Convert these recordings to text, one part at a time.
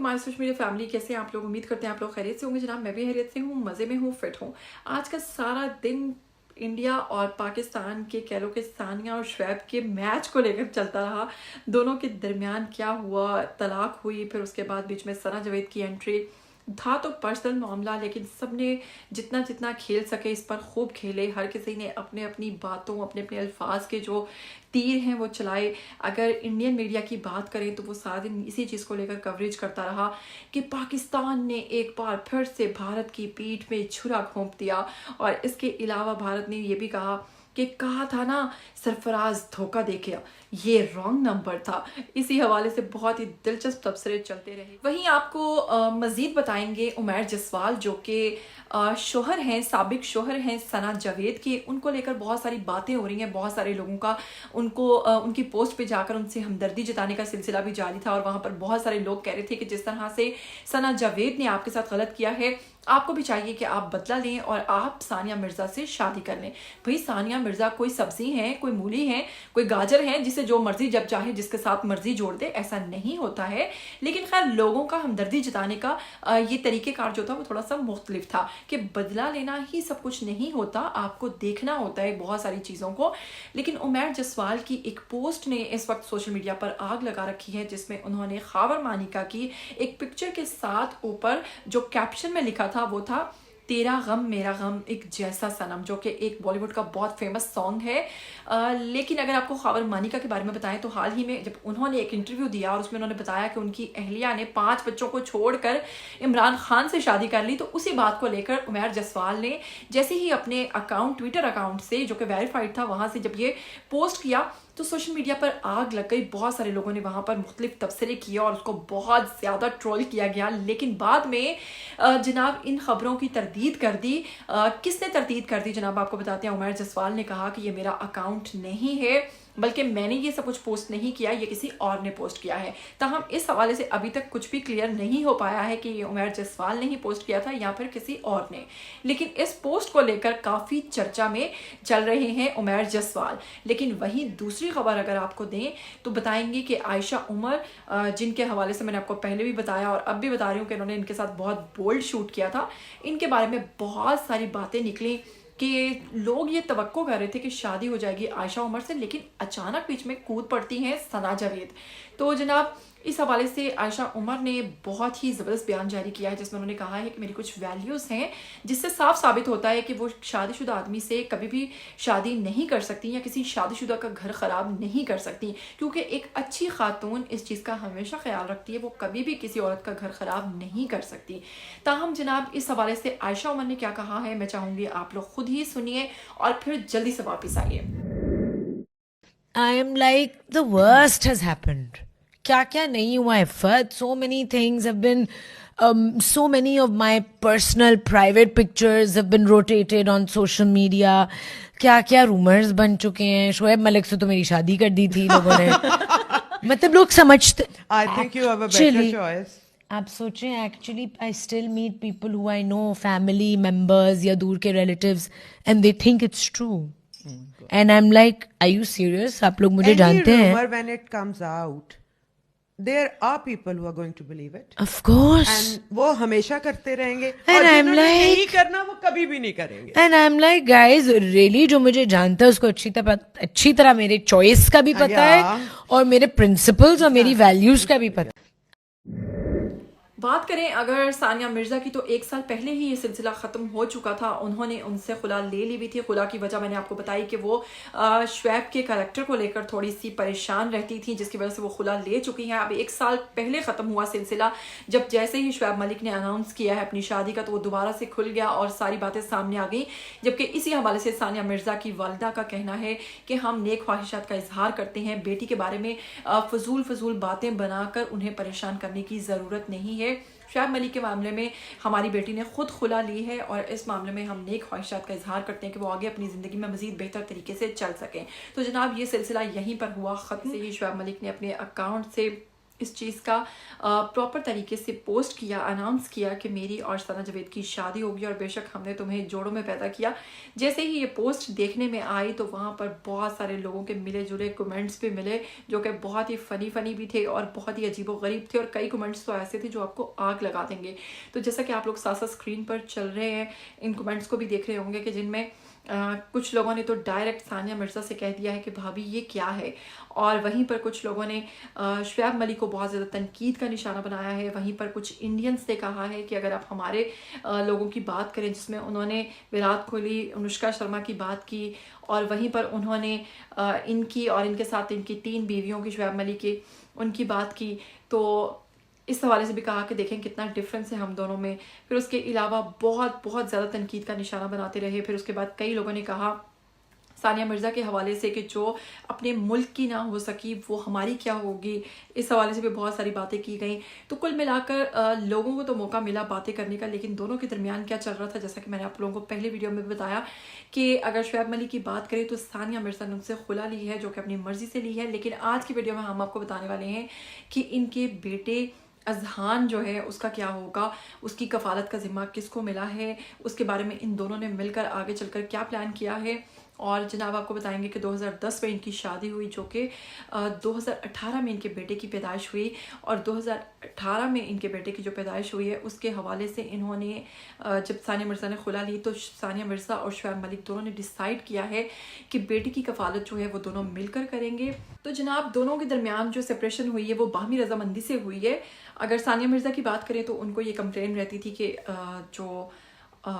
हमारे social media family, कैसे हैं आप लोग? उम्मीद करते हैं आप लोग खैरियत से होंगे। जनाब मैं भी खैरियत से हूँ, मज़े में हूँ, फिट हूँ। आज का सारा दिन इंडिया और पाकिस्तान के, कह लो कि सानिया और शुएब के मैच को लेकर चलता रहा। दोनों के दरमियान क्या हुआ, तलाक हुई, फिर उसके बाद बीच में सना जावेद की एंट्री। था तो पर्सनल मामला, लेकिन सब ने जितना जितना खेल सके इस पर खूब खेले। हर किसी ने अपने अपनी बातों, अपने अपने अल्फाज के जो तीर हैं वो चलाए। अगर इंडियन मीडिया की बात करें तो वो सारा दिन इसी चीज़ को लेकर कवरेज करता रहा कि पाकिस्तान ने एक बार फिर से भारत की पीठ में छुरा घोंप दिया। और इसके अलावा भारत ने ये भी कहा था ना, सरफराज धोखा दे गया, ये रॉन्ग नंबर था। इसी हवाले से बहुत ही दिलचस्प तबसरे चलते रहे। वहीं आपको मज़ीद बताएंगे उमैर जसवाल, जो कि शोहर हैं, साबिक शोहर हैं सना जावेद के। उनको लेकर बहुत सारी बातें हो रही हैं, बहुत सारे लोगों का उनकी पोस्ट पे जाकर उनसे हमदर्दी जताने का सिलसिला भी जारी था। और वहाँ पर बहुत सारे लोग कह रहे थे कि जिस तरह से सना जावेद ने आपके साथ गलत किया है, आपको भी चाहिए कि आप बदला लें और आप सानिया मिर्ज़ा से शादी कर लें। भाई सानिया मिर्ज़ा कोई सब्जी हैं, कोई मूली हैं, कोई गाजर हैं जिसे जो मर्जी जब चाहे जिसके साथ मर्जी जोड़ दे, ऐसा नहीं होता है। लेकिन खैर लोगों का हमदर्दी जताने का ये तरीक़ेकार जो था वो थोड़ा सा मुख्तलिफ था कि बदला लेना ही सब कुछ नहीं होता, आपको देखना होता है बहुत सारी चीज़ों को। लेकिन उमैर जसवाल की एक पोस्ट ने इस वक्त सोशल मीडिया पर आग लगा रखी है, जिसमें उन्होंने खावर मानिका की एक पिक्चर के साथ ऊपर जो कैप्शन में लिखा था वो था, तेरा गम मेरा गम एक जैसा सनम, जो कि एक बॉलीवुड का बहुत फेमस सॉन्ग है। लेकिन अगर आपको खावर मानिका के बारे में बताएं तो हाल ही में जब उन्होंने एक इंटरव्यू दिया और उसमें उन्होंने बताया कि उनकी अहलिया ने 5 बच्चों को छोड़कर इमरान खान से शादी कर ली, तो उसी बात को लेकर उमैर जसवाल ने जैसे ही अपने अकाउंट, ट्विटर अकाउंट से जो कि वेरीफाइड था, वहाँ से जब ये पोस्ट किया तो सोशल मीडिया पर आग लग गई। बहुत सारे लोगों ने वहाँ पर मुख्तलिफ तबसरे किए और उसको बहुत ज़्यादा ट्रोल किया गया। लेकिन बाद में जनाब इन खबरों की तरदीद कर दी। किसने तरदीद कर दी जनाब, आपको बताते हैं। उमैर जसवाल ने कहा कि ये मेरा अकाउंट नहीं है, बल्कि मैंने ये सब कुछ पोस्ट नहीं किया, ये किसी और ने पोस्ट किया है। ताहम इस हवाले से अभी तक कुछ भी क्लियर नहीं हो पाया है कि ये उमैर जसवाल ने ही पोस्ट किया था या फिर किसी और ने। लेकिन इस पोस्ट को लेकर काफ़ी चर्चा में चल रहे हैं उमैर जसवाल। लेकिन वहीं दूसरी खबर अगर आपको दें तो बताएंगे कि आयशा उमर, जिनके हवाले से मैंने आपको पहले भी बताया और अब भी बता रही हूँ कि इन्होंने इनके साथ बहुत बोल्ड शूट किया था, इनके बारे में बहुत सारी बातें निकली कि लोग ये तवक्को कर रहे थे कि शादी हो जाएगी आयशा उमर से, लेकिन अचानक बीच में कूद पड़ती हैं सना जावेद। तो जनाब इस हवाले से आयशा उमर ने बहुत ही ज़बरदस्त बयान जारी किया है, जिसमें उन्होंने कहा है कि मेरी कुछ वैल्यूज़ हैं, जिससे साफ साबित होता है कि वो शादीशुदा आदमी से कभी भी शादी नहीं कर सकती या किसी शादीशुदा का घर ख़राब नहीं कर सकती, क्योंकि एक अच्छी खातून इस चीज़ का हमेशा ख्याल रखती है, वो कभी भी किसी औरत का घर ख़राब नहीं कर सकती। ताहम जनाब इस हवाले से आयशा उमर ने क्या कहा है, मैं चाहूँगी आप लोग खुद ही सुनिए और फिर जल्दी से वापस आइए। I am like, the worst has happened. क्या क्या नहीं हुआ है, first so many things have been, so many of my personal private pictures have been rotated on social media. क्या क्या rumors बन चुके हैं, शोएब मलिक से तो मेरी शादी कर दी थी लोगों ने। मतलब लोग समझते, I think you have a better choice. आप सोचें, actually I still meet people who I know, family members या दूर के relatives, and they think it's true, and I am like, are you serious? आप लोग मुझे जानते हैं। Any rumor when it comes out, there are people who are going to believe it. Of course. And वो हमेशा करते रहेंगे, And और I'm जिन्होंने like- नहीं करना वो कभी भी नहीं करेंगे। And I am like, guys really, जो मुझे जानता है उसको अच्छी तरह मेरे चॉइस का भी पता है और मेरे प्रिंसिपल्स और मेरी वैल्यूज का भी पता है। बात करें अगर सानिया मिर्ज़ा की, तो 1 साल पहले ही ये सिलसिला ख़त्म हो चुका था। उन्होंने उनसे खुला ले ली भी थी। खुला की वजह मैंने आपको बताई कि वो शुएब के करैक्टर को लेकर थोड़ी सी परेशान रहती थी, जिसकी वजह से वो खुला ले चुकी हैं। अब 1 साल पहले ख़त्म हुआ सिलसिला, जब जैसे ही शुएब मलिक ने अनाउंस किया है अपनी शादी का, तो वो दोबारा से खुल गया और सारी बातें सामने आ गई। जबकि इसी हवाले से सानिया मिर्ज़ा की वालिदा का कहना है कि हम नेक ख्वाहिशात का इजहार करते हैं, बेटी के बारे में फजूल बातें बनाकर उन्हें परेशान करने की ज़रूरत नहीं है। शुएब मलिक के मामले में हमारी बेटी ने खुद खुला ली है और इस मामले में हम नेक ख्वाहिशात का इजहार करते हैं कि वो आगे अपनी ज़िंदगी में मज़ीद बेहतर तरीके से चल सकें। तो जनाब ये सिलसिला यहीं पर हुआ ख़त्म। से ही शुएब मलिक ने अपने अकाउंट से इस चीज़ का प्रॉपर तरीके से पोस्ट किया, अनाउंस किया कि मेरी और सना जावेद की शादी होगी और बेशक हमने तुम्हें जोड़ों में पैदा किया। जैसे ही ये पोस्ट देखने में आई तो वहाँ पर बहुत सारे लोगों के मिले जुले कमेंट्स भी मिले जो कि बहुत ही फ़नी भी थे और बहुत ही अजीबोगरीब थे, और कई कमेंट्स तो ऐसे थे जो आपको आग लगा देंगे। तो जैसा कि आप लोग साथ साथ स्क्रीन पर चल रहे हैं, इन कमेंट्स को भी देख रहे होंगे कि जिनमें कुछ लोगों ने तो डायरेक्ट सानिया मिर्ज़ा से कह दिया है कि भाभी ये क्या है, और वहीं पर कुछ लोगों ने शुएब मलिक को बहुत ज़्यादा तनकीद का निशाना बनाया है। वहीं पर कुछ इंडियंस ने कहा है कि अगर आप हमारे लोगों की बात करें, जिसमें उन्होंने विराट कोहली, अनुष्का शर्मा की बात की, और वहीं पर उन्होंने इनकी और इनके साथ इनकी 3 बीवियों की, शुएब मलिक की, उनकी बात की, तो इस हवाले से भी कहा कि देखें कितना डिफरेंस है हम दोनों में। फिर उसके अलावा बहुत बहुत ज़्यादा तनकीद का निशाना बनाते रहे। फिर उसके बाद कई लोगों ने कहा सानिया मिर्ज़ा के हवाले से कि जो अपने मुल्क की ना हो सकी वो हमारी क्या होगी, इस हवाले से भी बहुत सारी बातें की गई। तो कुल मिलाकर लोगों को तो मौका मिला बातें करने का, लेकिन दोनों के दरमियान क्या चल रहा था, जैसा कि मैंने आप लोगों को पहले वीडियो में बताया कि अगर शुएब मलिक की बात करें तो सानिया मिर्ज़ा ने उनसे खुला ली है, जो कि अपनी मर्ज़ी से ली है। लेकिन आज की वीडियो में हम आपको बताने वाले हैं कि इनके बेटे अजहान जो है उसका क्या होगा, उसकी कफालत का ज़िम्मा किसको मिला है, उसके बारे में इन दोनों ने मिलकर आगे चलकर क्या प्लान किया है। और जनाब आपको बताएंगे कि 2010 में इनकी शादी हुई, जो कि 2018 में इनके बेटे की पैदाइश हुई, और 2018 में इनके बेटे की जो पैदाइश हुई है उसके हवाले से इन्होंने जब सानिया मिर्ज़ा ने खुला ली तो सानिया मिर्ज़ा और शुएब मलिक दोनों ने डिसाइड किया है कि बेटी की कफालत जो है वो दोनों मिलकर करेंगे। तो जनाब दोनों के दरमियान जो सेपरेशन हुई है वो बाहमी रजामंदी से हुई है। अगर सानिया मिर्ज़ा की बात करें तो उनको ये कंप्लेन रहती थी कि जो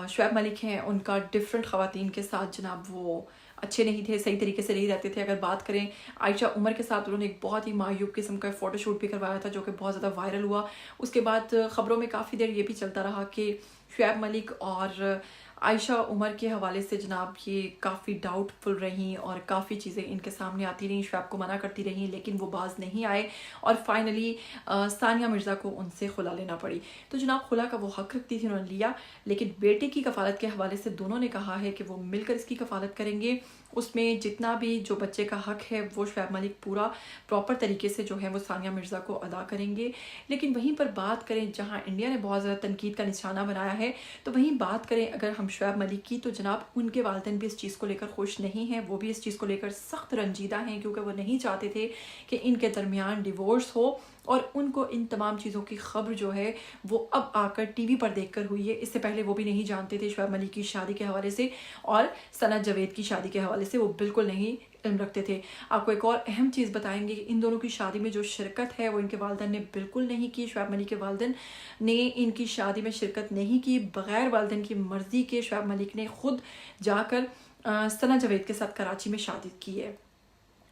शुएब मलिक हैं उनका डिफरेंट ख़वातीन के साथ जनाब वो अच्छे नहीं थे, सही तरीके से नहीं रहते थे। अगर बात करें आयशा उमर के साथ, उन्होंने एक बहुत ही मायूब किस्म का फ़ोटोशूट भी करवाया था जो कि बहुत ज़्यादा वायरल हुआ। उसके बाद ख़बरों में काफ़ी देर ये भी चलता रहा कि शुएब मलिक और आयशा उमर के हवाले से जनाब ये काफ़ी डाउटफुल रहीं और काफ़ी चीज़ें इनके सामने आती रहीं, शुएब को मना करती रहीं, लेकिन वो बाज नहीं आए और फाइनली सानिया मिर्ज़ा को उनसे खुला लेना पड़ी। तो जनाब खुला का वो हक रखती थी, उन्होंने लिया, लेकिन बेटे की कफालत के हवाले से दोनों ने कहा है कि वो मिलकर इसकी कफालत करेंगे। उसमें जितना भी जो बच्चे का हक है वो शुएब मलिक पूरा प्रॉपर तरीके से जो है वो सानिया मिर्ज़ा को अदा करेंगे। लेकिन वहीं पर बात करें जहाँ इंडिया ने बहुत ज़्यादा तनकीद का निशाना बनाया है, तो वहीं बात करें अगर हम शुएब मलिक की, तो जनाब उनके वालिदैन भी इस चीज़ को लेकर खुश नहीं हैं, वो भी इस चीज़ को लेकर सख्त रंजीदा हैं, क्योंकि वो नहीं चाहते थे कि इनके दरमियान डिवोर्स हो, और उनको इन तमाम चीज़ों की खबर जो है वो अब आकर टीवी पर देखकर हुई है। इससे पहले वो भी नहीं जानते थे शुएब मलिक की शादी के हवाले से और सना जावेद की शादी के हवाले से वो बिल्कुल नहीं इल्म रखते थे। आपको एक और अहम चीज़ बताएंगे कि इन दोनों की शादी में जो शिरकत है वो इनके वालिदैन ने बिल्कुल नहीं की। शुएब मलिक के वालिदैन ने इनकी शादी में शिरकत नहीं की, बग़ैर वालिदैन की मर्ज़ी के शुएब मलिक ने खुद जाकर सना जावेद के साथ कराची में शादी की है।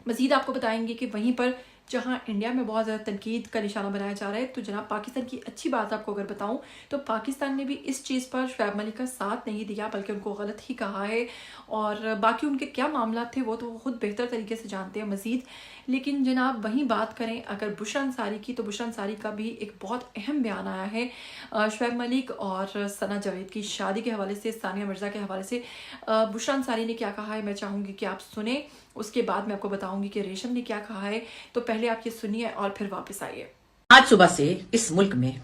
मज़ीद आपको बताएंगे कि वहीं पर जहाँ इंडिया में बहुत ज़्यादा तनकीद का निशाना बनाया जा रहा है, तो जनाब पाकिस्तान की अच्छी बात आपको अगर बताऊं तो पाकिस्तान ने भी इस चीज़ पर शुएब मलिक का साथ नहीं दिया, बल्कि उनको गलत ही कहा है, और बाकी उनके क्या मामला थे वो तो खुद बेहतर तरीके से जानते हैं मज़ीद। लेकिन जनाब वहीं बात करें अगर बुशरा अंसारी की, तो बुशरा अंसारी का भी एक बहुत अहम बयान आया है शुएब मलिक और सना जावेद की शादी के हवाले से, सानिया मिर्ज़ा के हवाले से। बुशरा अंसारी ने क्या कहा है मैं चाहूँगी कि आप सुने, उसके बाद मैं आपको बताऊंगी कि रेशम ने क्या कहा है। तो पहले आप ये सुनिए और फिर वापस आइए। आज सुबह से इस मुल्क में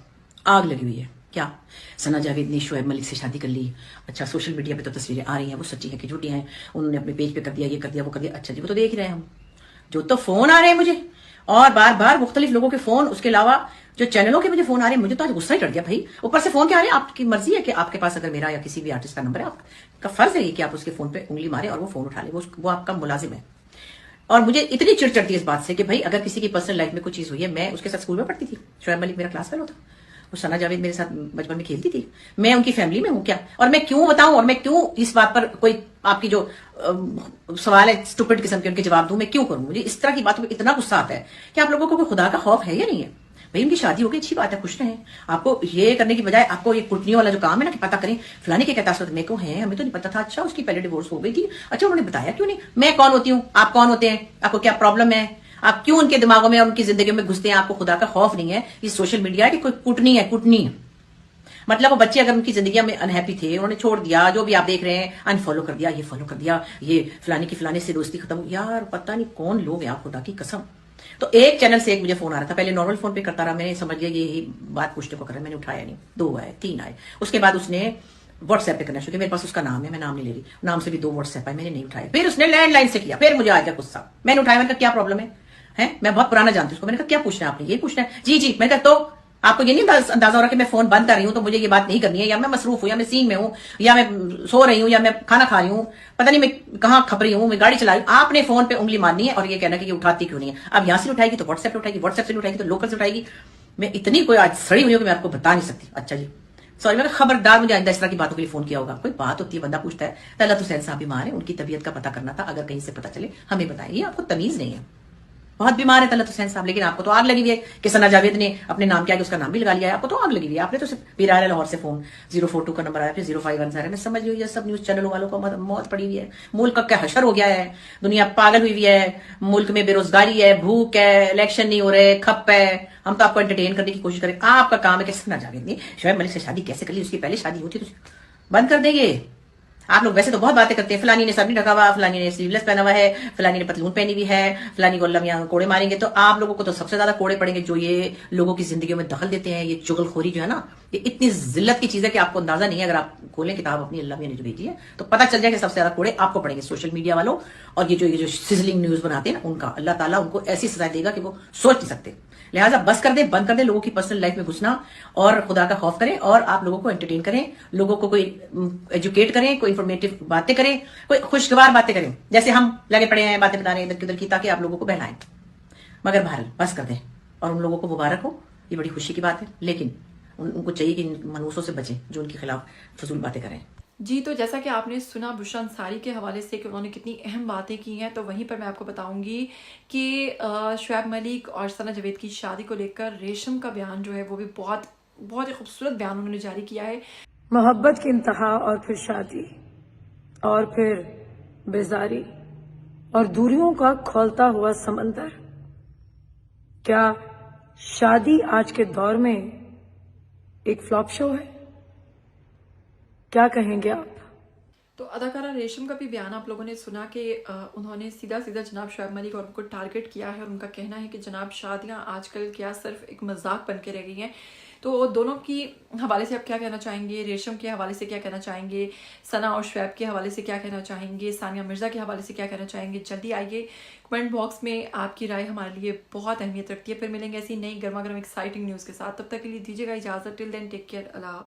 आग लगी हुई है। क्या सना जावेद ने शुएब मलिक से शादी कर ली? अच्छा, सोशल मीडिया पे तो तस्वीरें आ रही हैं, वो सच्ची है कि झूठी हैं? उन्होंने अपने पेज पे कर दिया, ये कर दिया, वो कर दिया। अच्छा जी, वो तो देख ही रहे हैं हम, जो तो फोन आ रहे हैं मुझे, और बार बार मुख्तलिफ लोगों के फोन, उसके अलावा जो चैनलों के मुझे फोन आ रहे हैं, मुझे तो आज गुस्सा ही चढ़ गया भाई। ऊपर से फोन क्या आ रहे हैं, आपकी मर्जी है कि आपके पास अगर मेरा या किसी भी आर्टिस्ट का नंबर है, आपका फर्ज है कि आप उसके फोन पे उंगली मारे और वो फोन उठा ले, वो आपका मुलाजिम है। और मुझे इतनी चिढ़ चढ़ती है इस बात से कि भाई अगर किसी की पर्सनल लाइफ में कुछ चीज हुई है, मैं उसके साथ स्कूल में पढ़ती थी, शुएब मलिक मेरा क्लास फेलो था, वो सना जावेद मेरे साथ बचपन में खेलती थी, मैं उनकी फैमिली में हूँ क्या? और मैं क्यों बताऊं, और मैं क्यों इस बात पर कोई आपकी जो सवाल है स्टूपिड किस्म के उनके जवाब दूं, मैं क्यों करूं? मुझे इस तरह की बातों पर इतना गुस्सा आता है कि आप लोगों को कोई खुदा का खौफ है या नहीं है? भाई उनकी शादी हो गई, अच्छी बात है, खुश रहें। आपको ये करने की बजाय आपको ये कुटनी वाला जो काम है ना कि पता करें फलाने के क्या तासुर मेरे को है, हमें तो नहीं पता था, अच्छा उसकी पहले डिवोर्स हो गई थी, अच्छा उन्होंने बताया क्यों नहीं? मैं कौन होती हूँ, आप कौन होते हैं, आपको क्या प्रॉब्लम है? आप क्यों उनके दिमागों में और उनकी जिंदगी में घुसते हैं? आपको खुदा का खौफ नहीं है? ये सोशल मीडिया है कि कोई कुटनी है, कुटनी है। मतलब वो बच्चे अगर उनकी जिंदगी में अनहैप्पी थे, उन्होंने छोड़ दिया, जो भी आप देख रहे हैं, अनफॉलो कर दिया, ये फॉलो कर दिया, ये फलाने की फलाने से दोस्ती खत्म। यार पता नहीं कौन लोग हैं आप, खुदा की कसम। تو ایک چینل سے ایک مجھے فون آ رہا تھا, پہلے نارمل فون پہ کرتا رہا, میں نے سمجھ لیا یہی بات پوچھنے کو کر رہا ہے, میں نے اٹھایا نہیں, 2 آئے 3 آئے, اس کے بعد اس نے واٹس ایپ پہ کرنا شروع کیا, میرے پاس اس کا نام ہے, میں نام نہیں لے رہی, نام سے بھی 2 واٹس ایپ آئے, میں نے نہیں اٹھایا, پھر اس نے لینڈ لائن سے کیا, پھر مجھے آ گیا غصہ, میں نے اٹھایا, میں نے کہا کیا پرابلم ہے, میں بہت پرانا جانتی ہوں اس کو, میں نے کہا کیا پوچھنا ہے آپ نے, یہ پوچھنا ہے, جی میں نے کہا تو آپ کو یہ نہیں اندازہ ہو رہا کہ میں فون بند کر رہی ہوں تو مجھے یہ بات نہیں کرنی ہے, یا میں مصروف ہوں, یا میں سین میں ہوں, یا میں سو رہی ہوں, یا میں کھانا کھا رہی ہوں, پتہ نہیں میں کہاں کھپ رہی ہوں, میں گاڑی چلا رہی ہوں, آپ نے فون پہ انگلی مارنی ہے اور یہ کہنا کہ یہ اٹھاتی کیوں نہیں ہے, اب یہاں سے اٹھائے گی تو واٹس ایپ پہ اٹھائے گی, واٹس ایپ سے اٹھائے گی تو لوکل سے اٹھائے گی, میں اتنی کوئی آج سڑی ہوئی ہوں کہ میں آپ کو بتا نہیں سکتی. اچھا جی سوری, میں خبردار مجھے آئندہ اس طرح کی باتوں کے لیے فون کیا ہوگا, کوئی بات ہوتی ہے بندہ پوچھتا ہے, طلعت حسین صاحب بیمار ہیں, ان کی طبیعت کا پتہ کرنا تھا, اگر کہیں سے پتہ چلے ہمیں بتائیں, یہ آپ کو تمیز نہیں ہے, بہت بیمار ہے طلعت حسین صاحب, لیکن آپ کو تو آگ لگی ہوئی ہے کہ ثنا جاوید نے اپنے نام کیا کہ اس کا نام بھی لگا لیا ہے, آپ کو تو آگ لگی ہوئی ہے, آپ نے تو صرف پیرار لاہور سے فون 042 کا نمبر آیا, پھر 0510 ہے, میں سمجھ رہی ہوں یہ سب نیوز چینلوں والوں کو موت پڑی ہوئی ہے, ملک کا کیا حشر ہو گیا ہے, دنیا پاگل ہوئی ہوئی ہے, ملک میں بے روزگاری ہے, بھوک ہے, الیکشن نہیں ہو رہے, کھپ ہے, ہم تو آپ کو انٹرٹین کرنے کی کوشش کریں, آپ کا کام ہے کہ ثنا جاوید نے شعیب ملک سے شادی کیسے کر لی, اس کی پہلے شادی ہوتی تو بند کر دیں گے. آپ لوگ ویسے تو بہت باتیں کرتے ہیں, فلانی نے سب نہیں ڈھکا ہوا, فلانی نے سلیو لیس پہنا ہوا ہے, فلانی نے پتلون پہنی ہوئی ہے, فلانی کو اللہ میاں کوڑے ماریں گے, تو آپ لوگوں کو تو سب سے زیادہ کوڑے پڑیں گے جو یہ لوگوں کی زندگیوں میں دخل دیتے ہیں. یہ چغل خوری جو ہے نا, یہ اتنی ذلت کی چیز ہے کہ آپ کو اندازہ نہیں ہے, اگر آپ کھولیں کتاب اپنی اللہ میاں نے جو بھیجی ہے تو پتہ چل جائے کہ سب سے زیادہ کوڑے آپ کو پڑیں گے, سوشل میڈیا والوں, اور یہ جو سزلنگ نیوز بناتے ہیں نا ان کا, اللہ تعالیٰ ان کو ایسی سزا دے گا کہ وہ سوچ نہیں سکتے. لہٰذا بس کر دیں, بند کر دیں لوگوں کی پرسنل لائف میں گھسنا, اور خدا کا خوف کریں, اور آپ لوگوں کو انٹرٹین کریں, لوگوں کو کوئی ایجوکیٹ کریں, کوئی انفارمیٹو باتیں کریں, کوئی خوشگوار باتیں کریں, جیسے ہم لگے پڑے ہیں باتیں بتا رہے ہیں ادھر کی ادھر کی, تاکہ آپ لوگوں کو بہلائیں. مگر بہرحال بس کر دیں, اور ان لوگوں کو مبارک ہو, یہ بڑی خوشی کی بات ہے, لیکن ان کو چاہیے کہ ان منوسوں سے بچیں جو ان کے خلاف فضول باتیں کریں. جی, تو جیسا کہ آپ نے سنا بشرا انصاری کے حوالے سے کہ انہوں نے کتنی اہم باتیں کی ہیں, تو وہیں پر میں آپ کو بتاؤں گی کہ شعیب ملک اور ثنا جاوید کی شادی کو لے کر ریشم کا بیان جو ہے وہ بھی بہت بہت ہی خوبصورت بیان انہوں نے جاری کیا ہے. محبت کی انتہا, اور پھر شادی, اور پھر بیزاری, اور دوریوں کا کھولتا ہوا سمندر. کیا شادی آج کے دور میں ایک فلاپ شو ہے؟ کیا کہیں گے آپ؟ تو اداکارہ ریشم کا بھی بیان آپ لوگوں نے سنا کہ انہوں نے سیدھا جناب شعیب ملک اور ان کو ٹارگٹ کیا ہے, اور ان کا کہنا ہے کہ جناب شادیاں آج کل کیا صرف ایک مذاق بن کے رہ گئی ہیں. تو دونوں کی حوالے سے آپ کیا کہنا چاہیں گے, ریشم کے حوالے سے کیا کہنا چاہیں گے, ثنا اور شعیب کے حوالے سے کیا کہنا چاہیں گے, ثانیہ مرزا کے حوالے سے کیا کہنا چاہیں گے؟ جلدی آئیے کمنٹ باکس میں, آپ کی رائے ہمارے لیے بہت اہمیت رکھتی ہے. پھر ملیں گے ایسی نئی گرما گرم ایکسائٹنگ نیوز کے ساتھ, تب تک کے لیے دیجیے گا اجازت. ٹل دین ٹیک کیئر, اللہ.